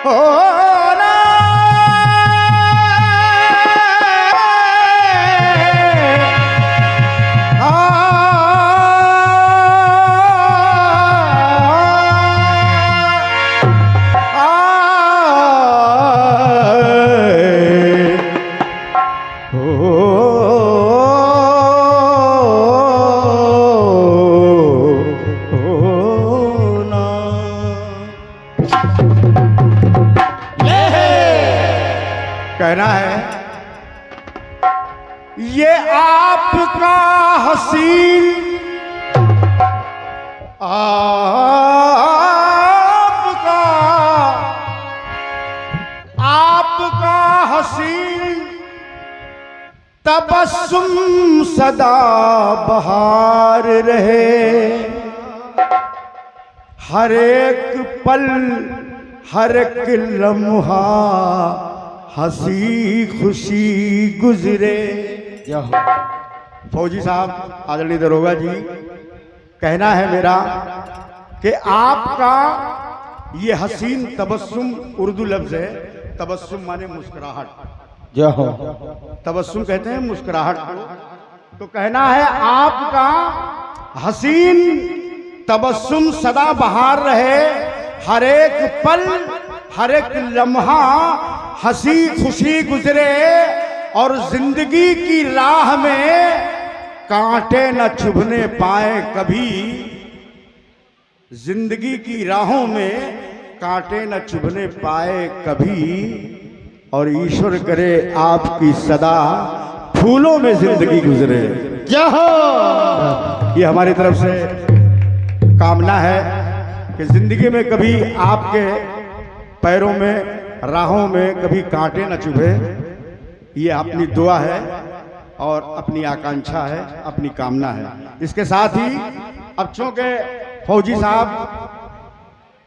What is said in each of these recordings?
होना। कहना है ये आपका हसीन, आपका हसीन तबस्सुम सदा बहार रहे। हर एक पल हर एक लम्हा हंसी खुशी गुजरे। फौजी साहब, आदरणीय दरोगा जी, कहना है मेरा कि आपका ये हसीन तबस्सुम, उर्दू लफ्ज है, तबस्सुम माने मुस्कुराहट, तबस्सुम कहते हैं मुस्कुराहट को। तो कहना है आपका हसीन तबस्सुम सदा बहार रहे। हर एक पल हर एक लम्हा हंसी खुशी गुजरे और जिंदगी की राह में कांटे न चुभने पाए कभी। जिंदगी की राहों में कांटे न चुभने पाए कभी। और ईश्वर करे आपकी सदा फूलों में जिंदगी गुजरे। ये हमारी तरफ से कामना है कि जिंदगी में कभी आपके पैरों में राहों में कभी कांटे न चुभे। ये अपनी दुआ है और अपनी आकांक्षा है, अपनी कामना है। इसके साथ ही अब चूंकि फौजी साहब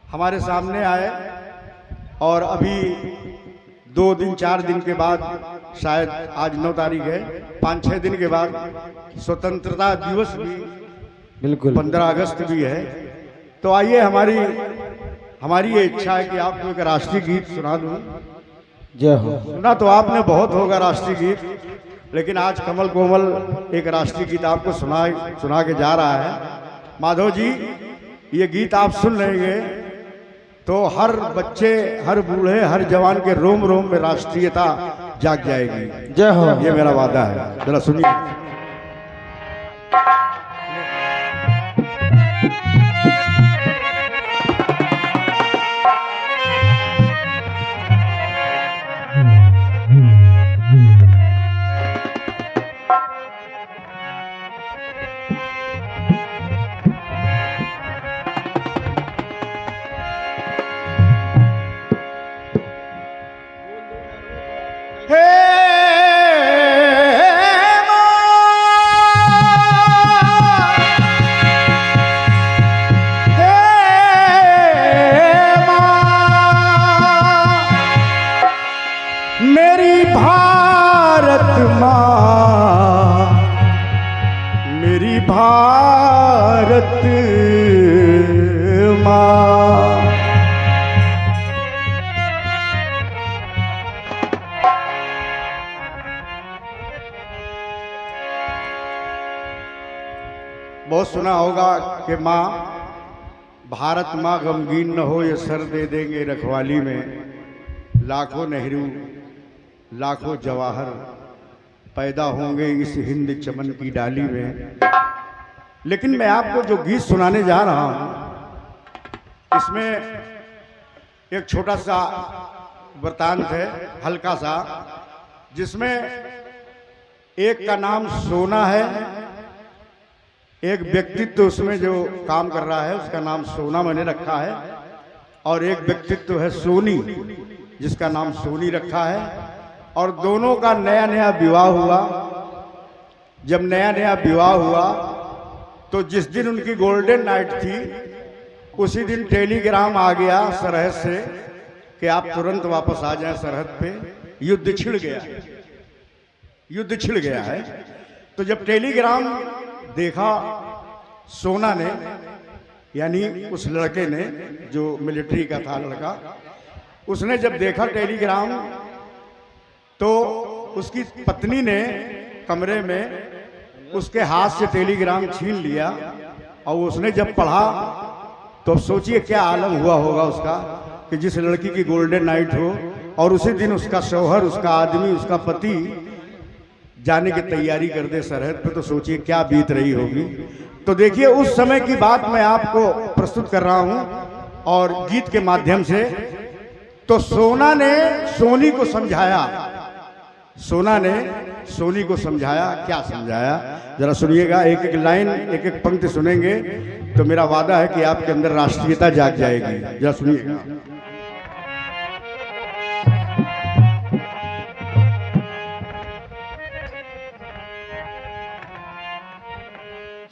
हमारे सामने आए और अभी 2 दिन 4 दिन के बाद, शायद आज 9 तारीख है, 5-6 दिन के बाद स्वतंत्रता दिवस भी, बिल्कुल 15 अगस्त भी है। तो आइए, हमारी ये इच्छा है कि आपको एक राष्ट्रीय गीत सुना दूं। जय हो। सुना तो आपने बहुत होगा राष्ट्रीय गीत, लेकिन आज कमल कोमल एक राष्ट्रीय गीत आपको सुना के जा रहा है। माधव जी, ये गीत आप सुन लेंगे तो हर बच्चे, हर बूढ़े, हर जवान के रोम रोम में राष्ट्रीयता जाग जाएगी। जय हो। ये मेरा वादा है, जरा सुनिए। मेरी भारत माँ, मेरी भारत माँ, बहुत सुना होगा कि माँ, भारत माँ गमगीन न हो, ये सर दे देंगे रखवाली में। लाखों नेहरू लाखों जवाहर पैदा होंगे इस हिंद चमन की डाली में। लेकिन मैं आपको जो गीत सुनाने जा रहा हूं, इसमें एक छोटा सा वृतांत है, हल्का सा, जिसमें एक का नाम सोना है, एक व्यक्तित्व उसमें जो काम कर रहा है उसका नाम सोना मैंने रखा है, और एक व्यक्तित्व है सोनी जिसका नाम सोनी रखा है। और दोनों का नया नया विवाह हुआ। जब नया नया विवाह हुआ तो जिस दिन उनकी गोल्डन नाइट थी उसी दिन टेलीग्राम आ गया सरहद से कि आप तुरंत वापस आ जाएं सरहद पे, युद्ध छिड़ गया, युद्ध छिड़ गया है। तो जब टेलीग्राम देखा सोना ने, यानी उस लड़के ने जो मिलिट्री का था लड़का, उसने जब देखा टेलीग्राम तो उसकी पत्नी ने कमरे में उसके हाथ से टेलीग्राम छीन लिया और उसने जब पढ़ा तो अब सोचिए क्या आलम हुआ होगा उसका कि जिस लड़की की गोल्डन नाइट हो और उसी दिन उसका शौहर, उसका आदमी, उसका पति जाने की तैयारी कर दे सरहद पे, तो सोचिए क्या बीत रही होगी। तो देखिए उस समय की बात मैं आपको प्रस्तुत कर रहा हूं और गीत के माध्यम से। तो सोना ने सोनी को समझाया, सोना ने सोनी को समझाया। क्या समझाया जरा सुनिएगा, एक एक लाइन, एक एक पंक्ति सुनेंगे तो मेरा वादा है कि आपके अंदर राष्ट्रीयता जाग जाएगी। जरा सुनिएगा।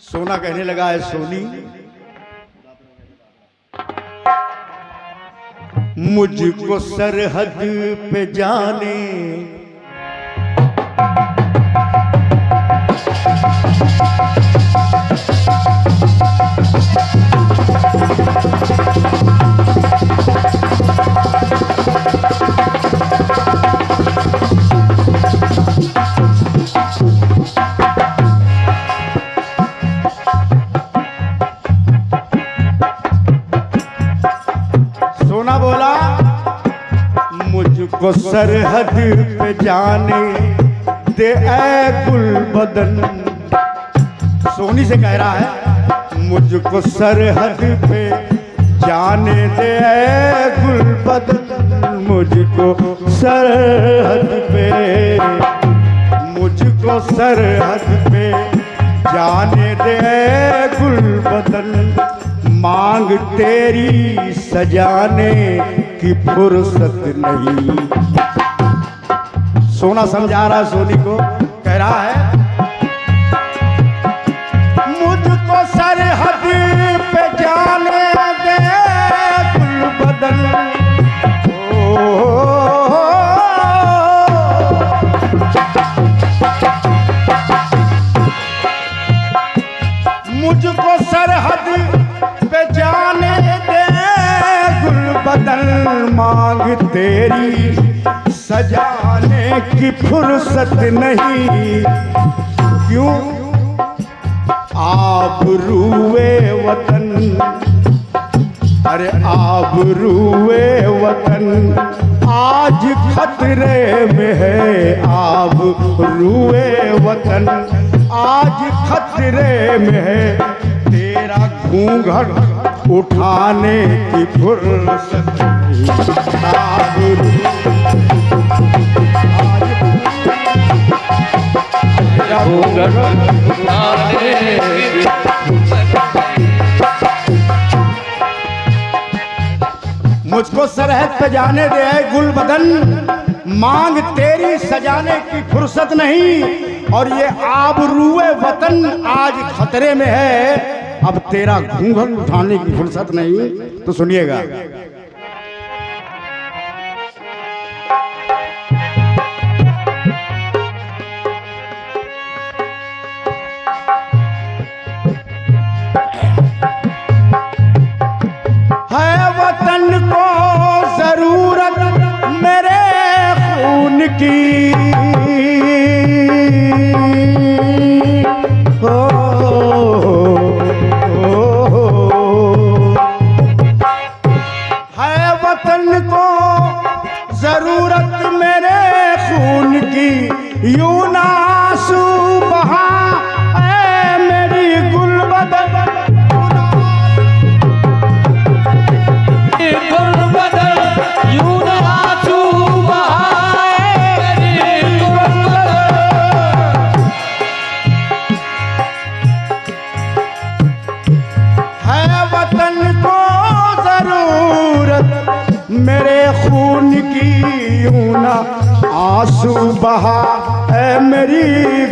सोना कहने लगा है सोनी, मुझको सरहद पे जाने सोना बोला मुझको सरहद पे जाने दे ऐ गुलबदन। सोनी से कह रहा है मुझको सरहद पे जाने दे ऐ गुलबदन, मुझको सरहद पे, मुझको सरहद पे जाने दे ऐ गुलबदन, मांग तेरी सजाने की फुर्सत नहीं। सोना समझा रहा सोनी को, कह रहा है मुझको सरहद पे जाने दे गुलबदन, मुझको सरहद पे जाने दे गुलबदन, मांग तेरी सजाने की फुर्सत नहीं। क्यों? आबरूए वतन, अरे आबरूए वतन आज खतरे में है, आबरूए वतन आज खतरे में है, तेरा घूंघट उठाने की फुर्सत नहीं। मुझको सरहद पे जाने दे गुलबदन, मांग तेरी सजाने की फुर्सत नहीं, और ये आबरूए वतन आज खतरे में है, अब तेरा घूंघट उठाने की फुर्सत नहीं। तो सुनिएगा, है वतन को जरूरत मेरे खून की, है वतन को जरूरत मेरे खून की, यूं ना आंसू बहा ऐ मेरी गुलबदन, मेरे खून की यूं ना आंसू बहा ऐ मेरी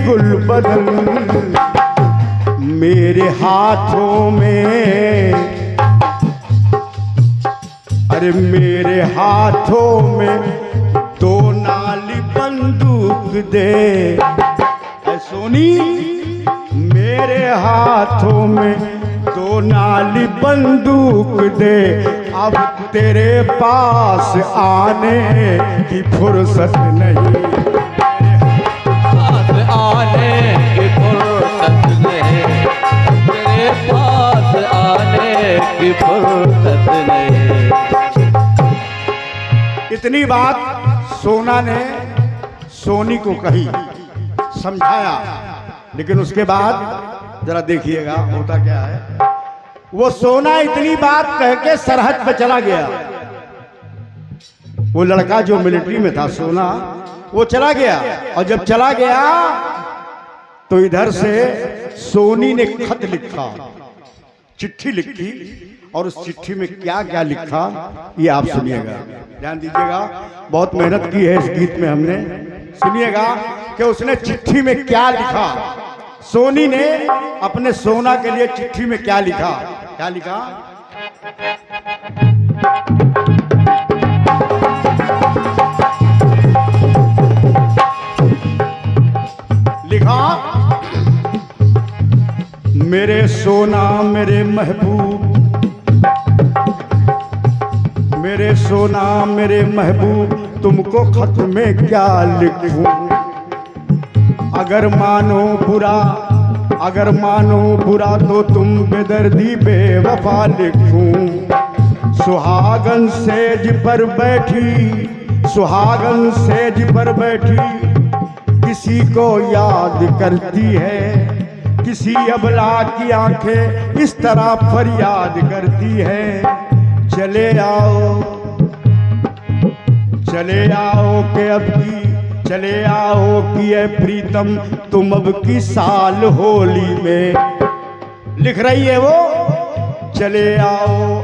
गुलबदन, मेरे हाथों में, अरे मेरे हाथों में दो नाली बंदूक दे ऐ सोनी, मेरे हाथों में दो नाली बंदूक दे, अब तेरे पास आने की फुर्सत नहीं, पास आने की फुर्सत नहीं, तेरे पास आने की फुर्सत नहीं। इतनी बात सोना ने सोनी को कही, समझाया, लेकिन उसके बाद जरा देखिएगा होता क्या है। वो सोना इतनी बात कह के सरहद पे चला गया। वो लड़का जो मिलिट्री में था सोना, वो चला गया, और जब चला गया तो इधर से सोनी ने खत लिखा, चिट्ठी लिखी, और उस चिट्ठी में क्या क्या लिखा ये आप सुनिएगा, ध्यान दीजिएगा। बहुत मेहनत की है इस गीत में हमने, सुनिएगा कि उसने चिट्ठी में क्या लिखा। सोनी ने अपने सोना के लिए चिट्ठी में क्या लिखा, क्या लिखा। लिखा, मेरे सोना मेरे महबूब, मेरे सोना मेरे महबूब, तुमको खत में क्या लिखूं। अगर मानो बुरा, अगर मानो बुरा तो तुम बेदर्दी बेवफा लिखूं। सुहागन सेज पर बैठी, सुहागन सेज पर बैठी, किसी को याद करती है, किसी अबला की आंखें इस तरह फरियाद करती है। चले आओ, चले आओ के अब की, चले आओ कि ए प्रीतम तुम अब की साल होली में। लिख रही है वो, चले आओ,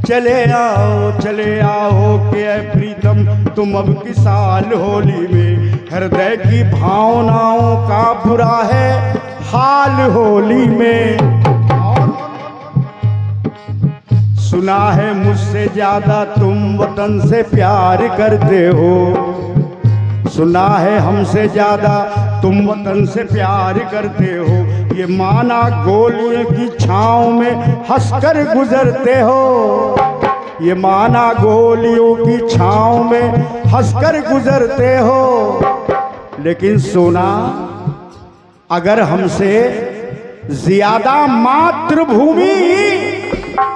चले आओ, चले आओ कि ए प्रीतम तुम अब की साल होली में। हृदय की भावनाओं का बुरा है हाल होली में। सुना है मुझसे ज्यादा तुम वतन से प्यार करते हो, सुना है हमसे ज्यादा तुम वतन से प्यार करते हो। ये माना गोलियों की छाँव में हंसकर गुजरते हो, ये माना गोलियों की छाँव में हंसकर गुजरते हो। लेकिन सोना, अगर हमसे ज्यादा मातृभूमि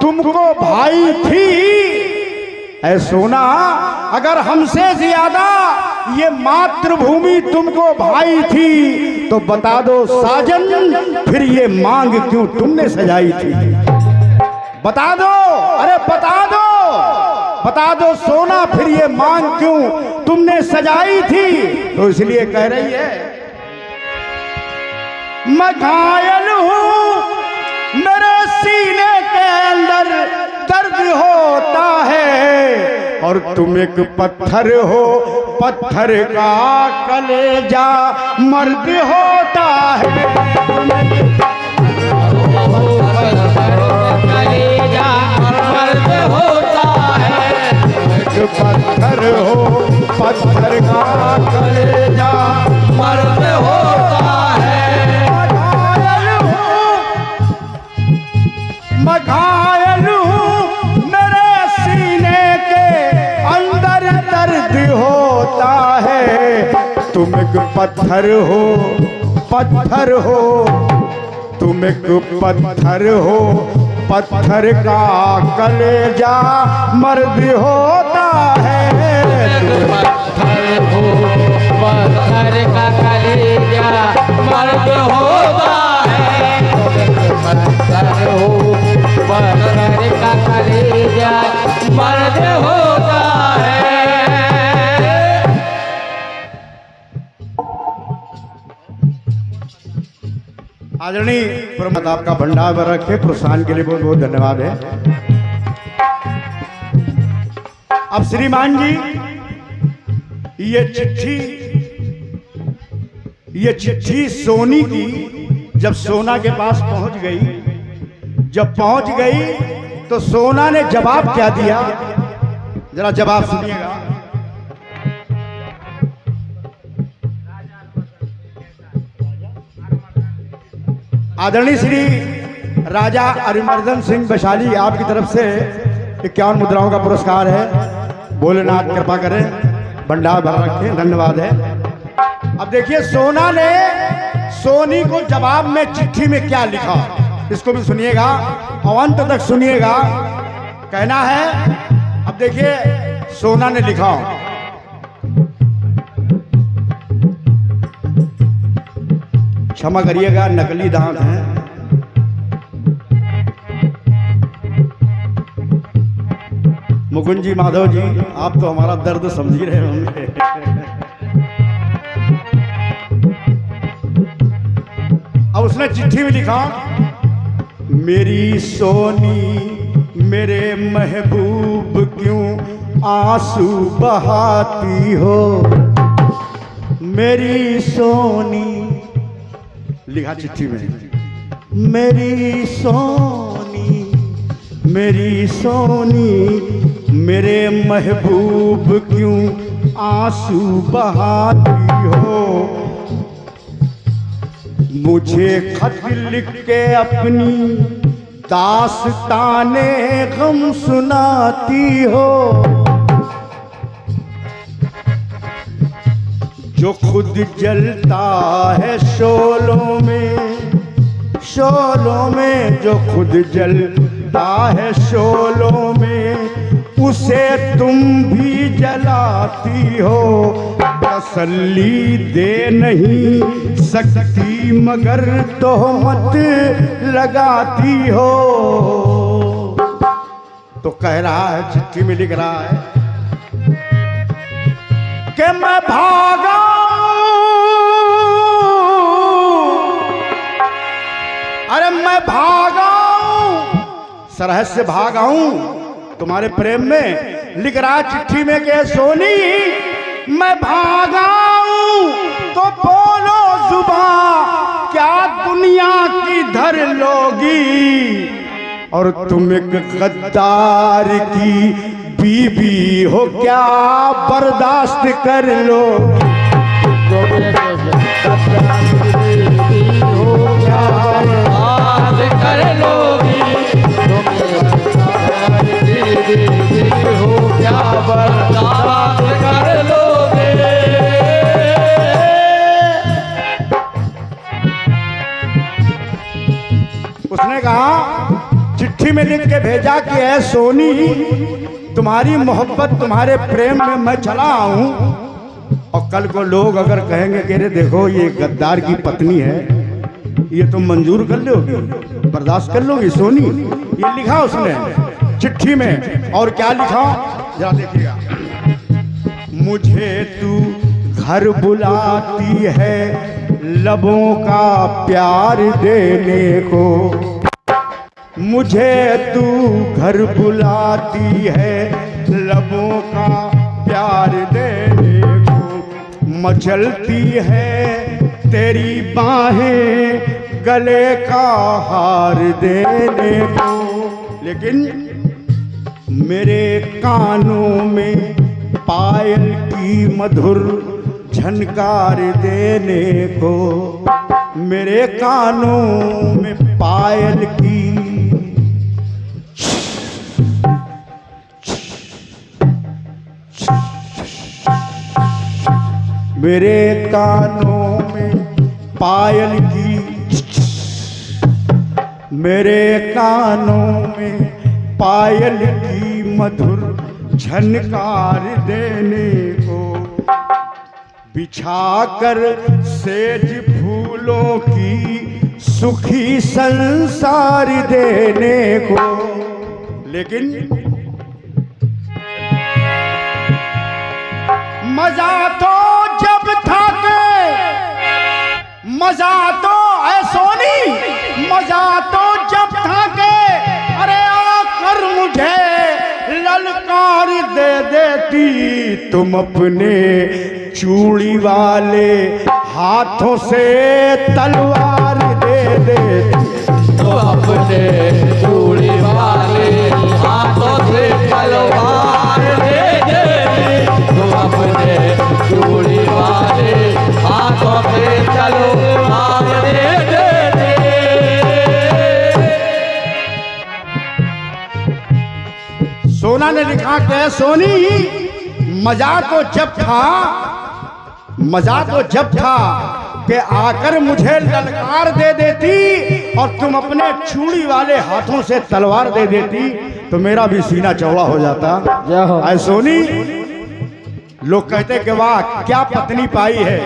तुमको भाई थी, ऐ सोना, अगर हमसे ज्यादा ये मातृभूमि तुमको भाई थी तो बता दो साजन, फिर ये मांग क्यों तुमने सजाई थी। बता दो, अरे बता दो, बता दो सोना, फिर ये मांग क्यों तुमने सजाई थी। तो इसलिए कह रही है, मैं घायल हूं, मेरे सीने के अंदर दर्द होता है, और तुम एक पत्थर हो, पत्थर का कलेजा मर्द होता है। कलेजा मर्द होता है, पत्थर हो, पत्थर का कलेजा मर्द होता है। मैं घायल हूँ, मेरे सीने के अंदर दर्द होता है। तुम एक पत्थर हो, पत्थर हो, तुम एक पत्थर हो, पत्थर का कलेजा मर्द होता है। तुम पत्थर हो, पत्थर का कलेजा मर्द होता है। पत्थर हो, पत्थर का कलेजा मर्द होता है। आदरणीय प्रमोद आपका भंडार भर रखे, प्रोत्साहन के लिए बहुत बहुत धन्यवाद है। अब श्रीमान जी, ये चिट्ठी सोनी की जब सोना के पास पहुंच गई, जब पहुंच गई तो सोना ने जवाब क्या दिया, जरा जवाब सुनिएगा। आदरणीय श्री राजा अरिमर्दन सिंह वैशाली आपकी तरफ से 51 मुद्राओं का पुरस्कार है। भोलेनाथ कृपा करें, भंडार भर रखें, धन्यवाद है। अब देखिए सोना ने सोनी को जवाब में चिट्ठी में क्या लिखा, इसको भी सुनिएगा और अंत तक सुनिएगा, कहना है। अब देखिए सोना ने लिखा, क्षमा करिएगा नकली दांत हैं। मुकुंद जी, माधव जी, आप तो हमारा दर्द समझ ही रहे होंगे। अब उसने चिट्ठी में लिखा, मेरी सोनी मेरे महबूब क्यों आंसू बहाती हो, मेरी सोनी, लिखा चिट्ठी में, मेरी सोनी मेरी सोनी मेरे महबूब क्यों आंसू बहाती हो, मुझे खत लिख के अपनी दास्ताने गम सुनाती हो, जो खुद जलता है शोलों में, शोलों में जो खुद जलता है शोलों में, उसे तुम भी जलाती हो, तसल्ली दे नहीं सकती मगर तोहमत लगाती हो। तो कह रहा है, चिट्ठी में लिख रहा है कि मैं भागा अरे मैं भागा सरहद से भागा हूं तुम्हारे प्रेम में। लिख रहा चिट्ठी में कि सोनी मैं भागा हूं तो बोलो जुबां क्या दुनिया की धर लोगी, और तुम एक गद्दार की बीबी हो क्या बर्दाश्त कर लो, कर लोगी, हो क्या बर्दाश्त कर लोगे। उसने कहा चिट्ठी में लिख के भेजा कि ऐ सोनी तुम्हारी मोहब्बत तुम्हारे प्रेम में मैं चला हूं, और कल को लोग अगर कहेंगे कि अरे देखो ये गद्दार की पत्नी है, ये तुम मंजूर कर लोगी, बर्दाश्त कर लोगी सोनी। ये लिखा उसने चिट्ठी में, और क्या लिखा जरा देखिएगा, मुझे तू घर बुलाती है लबों का प्यार देने को, मुझे तू घर बुलाती है लबों का प्यार देने को, मचलती है तेरी बाहें गले का हार देने को, लेकिन मेरे कानों में पायल की मधुर झनकार देने को, मेरे कानों में पायल की मेरे कानों में पायल की, मेरे कानों में पायल की मधुर झनकार देने को, बिछाकर सेज फूलों की सुखी संसार देने को, लेकिन मजा तो जब था के, मजा तो है सोनी, मजा तो जब था के, अरे आकर मुझे ललकार दे देती, तुम अपने चूड़ी वाले हाथों से तलवार दे देती, तो अपने चूड़ी वाले हाथों से तलवार दे देती, तो अपने चूड़ी वाले हाथों से तलवार दे देती। सोना ने लिखा कि सोनी, मजा तो जब था कि आकर मुझे ललकार दे देती और तुम अपने चूड़ी वाले हाथों से तलवार दे देती तो मेरा भी सीना चौड़ा हो जाता। जय हो। ऐ सोनी, लोग कहते कि वाह क्या पत्नी पाई है,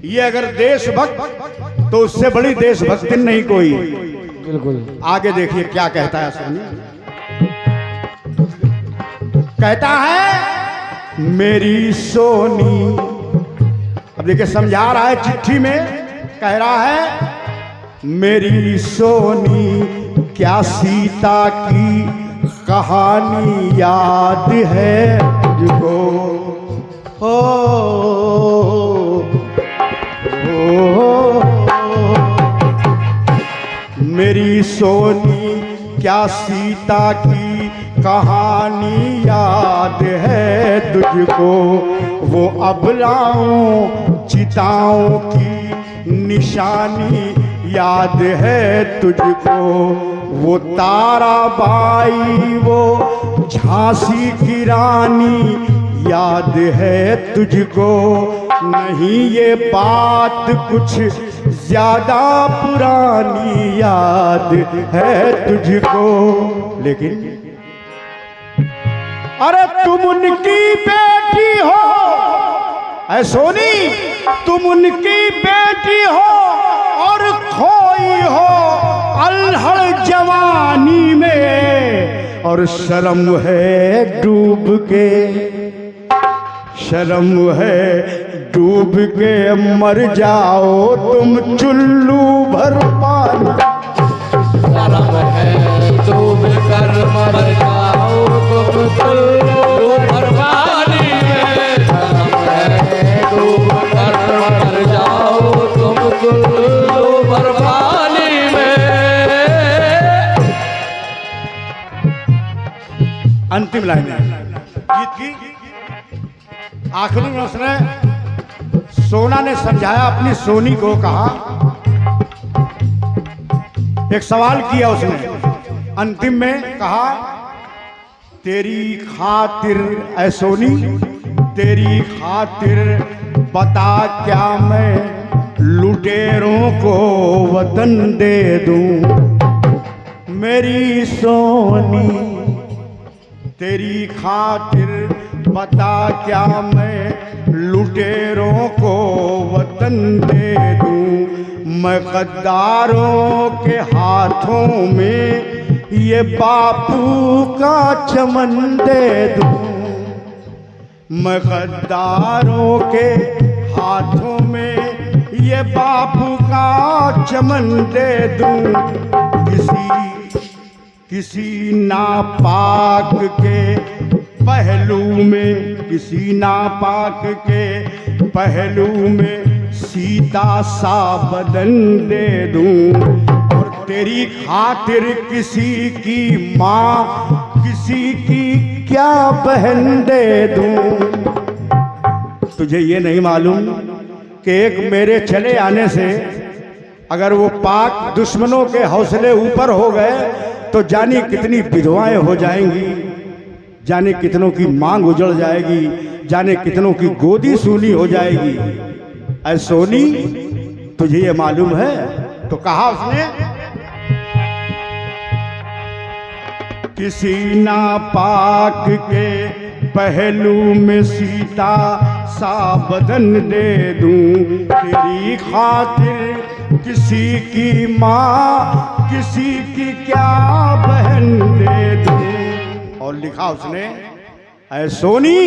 ये अगर देशभक्त तो उससे बड़ी देशभक्ति नहीं कोई। बिल्कुल। आगे देखिए क्या कहता है सोनी। कहता है मेरी सोनी, अब देखिए समझा रहा है चिट्ठी में, कह रहा है मेरी सोनी क्या सीता की कहानी याद है तुझको, हो मेरी सोनी क्या सीता की कहानी याद है तुझको, वो अबलाओं चिताओं की निशानी याद है तुझको, वो ताराबाई वो झांसी की रानी याद है तुझको, नहीं ये बात कुछ ज्यादा पुरानी याद है तुझको, लेकिन अरे तुम उनकी बेटी हो, ऐ सोनी तुम उनकी बेटी हो और खोई हो अल्हड़ जवानी में, और शर्म है डूब के, शर्म है डूब के मर जाओ तुम चुल्लू भर पानी, शर्म है डूब कर मर जाओ तुम चुल्लू भर पानी में, शर्म है डूब कर मर जाओ तुम चुल्लू भर पानी में। अंतिम लाइन है गीत की। आखिरी में उसने सोना ने समझाया अपनी सोनी को, कहा एक सवाल किया उसने अंतिम में, कहा तेरी खातिर ऐ सोनी, तेरी खातिर बता क्या मैं लुटेरों को वतन दे दूं, मेरी सोनी तेरी खातिर बता क्या मैं लुटेरों को वतन दे दूं, मैं गद्दारों के हाथों में ये बापू का चमन दे दूं, मैं गद्दारों के हाथों में ये बापू का चमन दे दूं, किसी नापाक के पहलू में, किसी नापाक के पहलू में सीता सा बदन दे दूं, और तेरी खातिर किसी की माँ किसी की क्या बहन दे दूं। तुझे ये नहीं मालूम कि एक मेरे चले आने से अगर वो पाक दुश्मनों के हौसले ऊपर हो गए तो जाने कितनी विधवाएं हो जाएंगी, जाने कितनों की मांग उजड़ जाएगी, जाने कितनों की गोदी सूनी हो जाएगी। ऐ सोनी तुझे ये मालूम है? तो कहा उसने किसी नापाक के पहलू में सीता सा बदन दे दूं, तेरी खातिर किसी की माँ किसी की क्या बहन दे दूं। और लिखा उसने ऐ सोनी